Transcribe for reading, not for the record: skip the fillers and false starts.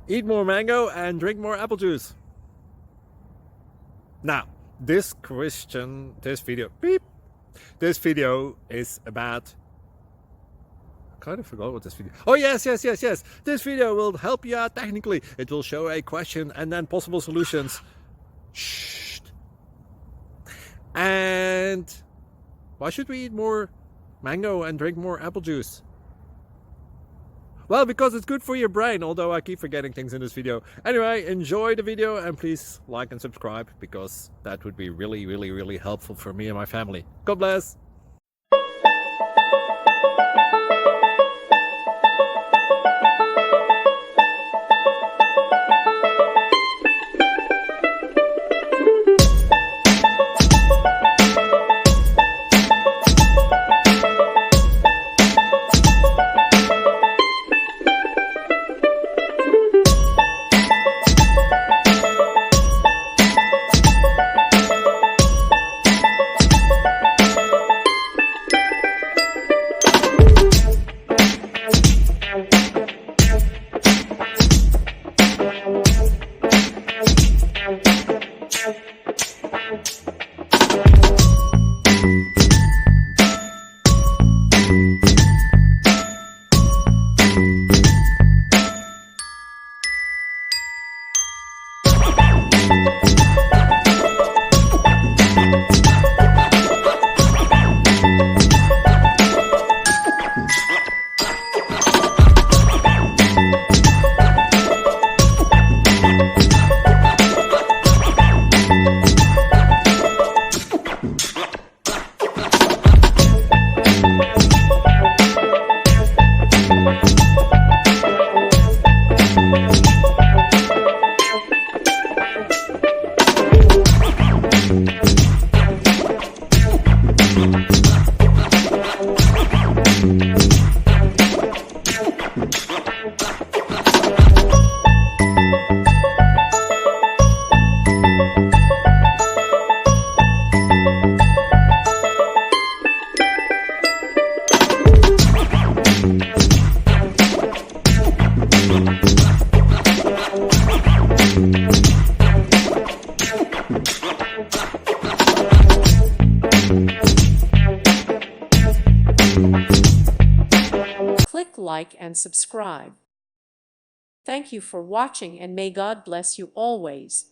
Eat more mango and drink more apple juice. Now, this video is about, I kind of forgot what this video. Oh, yes. This video will help you out technically. It will show a question and then possible solutions. Shh. And why should we eat more mango and drink more apple juice? Well, because it's good for your brain, although I keep forgetting things in this video. Anyway, enjoy the video and please like and subscribe, because that would be really helpful for me and my family. God bless! Click like and subscribe. Thank you for watching and may God bless you always.